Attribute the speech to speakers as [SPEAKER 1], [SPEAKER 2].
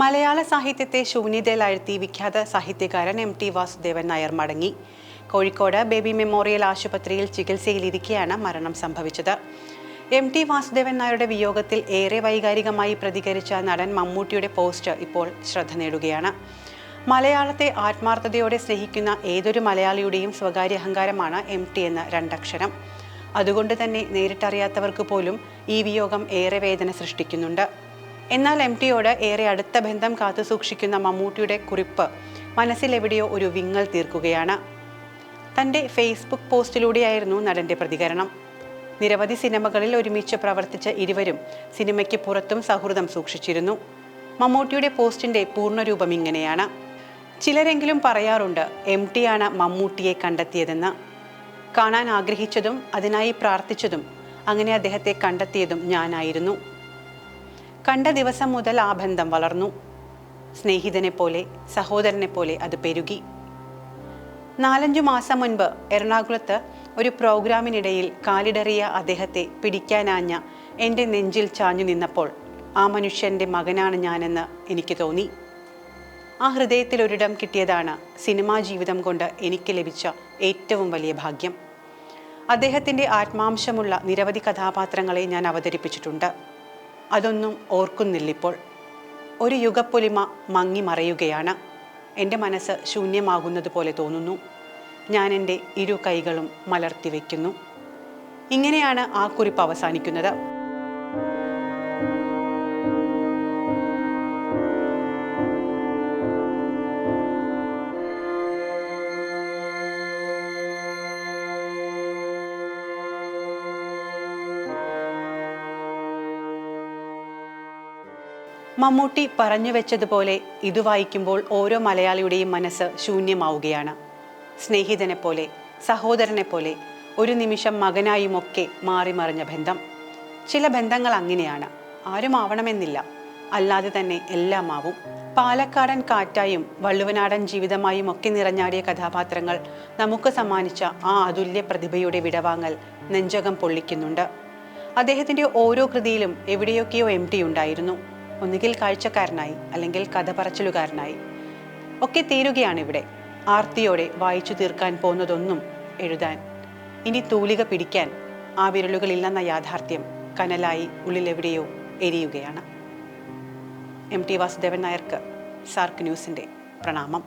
[SPEAKER 1] മലയാള സാഹിത്യത്തെ ശൂന്യതയിലാഴ്ത്തി വിഖ്യാത സാഹിത്യകാരൻ എം.ടി. വാസുദേവൻ നായർ മടങ്ങി. കോഴിക്കോട് ബേബി മെമ്മോറിയൽ ആശുപത്രിയിൽ ചികിത്സയിലിരിക്കെയാണ് മരണം സംഭവിച്ചത്. എം.ടി. വാസുദേവൻ നായരുടെ വിയോഗത്തിൽ ഏറെ വൈകാരികമായി പ്രതികരിച്ച നടൻ മമ്മൂട്ടിയുടെ പോസ്റ്റ് ഇപ്പോൾ ശ്രദ്ധ നേടുകയാണ്. മലയാളത്തെ ആത്മാർത്ഥതയോടെ സ്നേഹിക്കുന്ന ഏതൊരു മലയാളിയുടെയും സ്വകാര്യ അഹങ്കാരമാണ് എം.ടി. എന്ന രണ്ടക്ഷരം. അതുകൊണ്ട് തന്നെ നേരിട്ടറിയാത്തവർക്ക് പോലും ഈ വിയോഗം ഏറെ വേദന സൃഷ്ടിക്കുന്നുണ്ട്. എന്നാൽ എം.ടിയോട് ഏറെ അടുത്ത ബന്ധം കാത്തു സൂക്ഷിക്കുന്ന മമ്മൂട്ടിയുടെ കുറിപ്പ് മനസ്സിലെവിടെയോ ഒരു വിങ്ങൽ തീർക്കുകയാണ്. തൻ്റെ ഫേസ്ബുക്ക് പോസ്റ്റിലൂടെയായിരുന്നു നടൻ്റെ പ്രതികരണം. നിരവധി സിനിമകളിൽ ഒരുമിച്ച് പ്രവർത്തിച്ച ഇരുവരും സിനിമയ്ക്ക് പുറത്തും സൗഹൃദം സൂക്ഷിച്ചിരുന്നു. മമ്മൂട്ടിയുടെ പോസ്റ്റിൻ്റെ പൂർണ്ണരൂപം ഇങ്ങനെയാണ്: ചിലരെങ്കിലും പറയാറുണ്ട് എം.ടിയാണ് മമ്മൂട്ടിയെ കണ്ടെത്തിയതെന്ന്. കാണാൻ ആഗ്രഹിച്ചതും അതിനായി പ്രാർത്ഥിച്ചതും അങ്ങനെ അദ്ദേഹത്തെ കണ്ടെത്തിയതും ഞാനായിരുന്നു. കണ്ട ദിവസം മുതൽ ആ ബന്ധം വളർന്നു. സ്നേഹിതനെ പോലെ, സഹോദരനെ പോലെ അത് പെരുകി. 4-5 മാസം മുൻപ് എറണാകുളത്ത് ഒരു പ്രോഗ്രാമിനിടയിൽ കാലിടറിയ അദ്ദേഹത്തെ പിടിക്കാനാഞ്ഞ എൻ്റെ നെഞ്ചിൽ ചാഞ്ഞു നിന്നപ്പോൾ ആ മനുഷ്യൻ്റെ മകനാണ് ഞാനെന്ന് എനിക്ക് തോന്നി. ആ ഹൃദയത്തിൽ ഒരിടം കിട്ടിയതാണ് സിനിമാ ജീവിതം കൊണ്ട് എനിക്ക് ലഭിച്ച ഏറ്റവും വലിയ ഭാഗ്യം. അദ്ദേഹത്തിൻ്റെ ആത്മാംശമുള്ള നിരവധി കഥാപാത്രങ്ങളെ ഞാൻ അവതരിപ്പിച്ചിട്ടുണ്ട്. അതൊന്നും ഓർക്കുന്നില്ലിപ്പോൾ. ഒരു യുഗപ്പൊലിമ മങ്ങി മറയുകയാണ്. എൻ്റെ മനസ്സ് ശൂന്യമാകുന്നത് പോലെ തോന്നുന്നു. ഞാൻ എൻ്റെ ഇരു കൈകളും മലർത്തി വയ്ക്കുന്നു. ഇങ്ങനെയാണ് ആ കുറിപ്പ് അവസാനിക്കുന്നത്. മമ്മൂട്ടി പറഞ്ഞു വെച്ചതുപോലെ ഇത് വായിക്കുമ്പോൾ ഓരോ മലയാളിയുടെയും മനസ്സ് ശൂന്യമാവുകയാണ്. സ്നേഹിതനെ പോലെ, സഹോദരനെ പോലെ, ഒരു നിമിഷം മകനായുമൊക്കെ മാറി മറിഞ്ഞ ബന്ധം. ചില ബന്ധങ്ങൾ അങ്ങനെയാണ്. ആരും ആവണമെന്നില്ല, അല്ലാതെ തന്നെ എല്ലാം ആവും. പാലക്കാടൻ കാറ്റായും വള്ളുവനാടൻ ജീവിതമായും ഒക്കെ നിറഞ്ഞാടിയ കഥാപാത്രങ്ങൾ നമുക്ക് സമ്മാനിച്ച ആ അതുല്യ പ്രതിഭയുടെ വിടവാങ്ങൽ നെഞ്ചകം പൊള്ളിക്കുന്നുണ്ട്. അദ്ദേഹത്തിൻ്റെ ഓരോ കൃതിയിലും എവിടെയൊക്കെയോ എം.ടി. ഉണ്ടായിരുന്നു. ഒന്നുകിൽ കാഴ്ചക്കാരനായി, അല്ലെങ്കിൽ കഥ പറച്ചിലുകാരനായി ഒക്കെ തീരുകയാണിവിടെ. ആർത്തിയോടെ വായിച്ചു തീർക്കാൻ പോകുന്നതൊന്നും എഴുതാൻ, ഇനി തൂലിക പിടിക്കാൻ ആ വിരലുകളില്ലെന്ന യാഥാർത്ഥ്യം കനലായി ഉള്ളിലെവിടെയോ എരിയുകയാണ്. എം.ടി. വാസുദേവൻ നായർക്ക് സാർക്ക് ന്യൂസിൻ്റെ പ്രണാമം.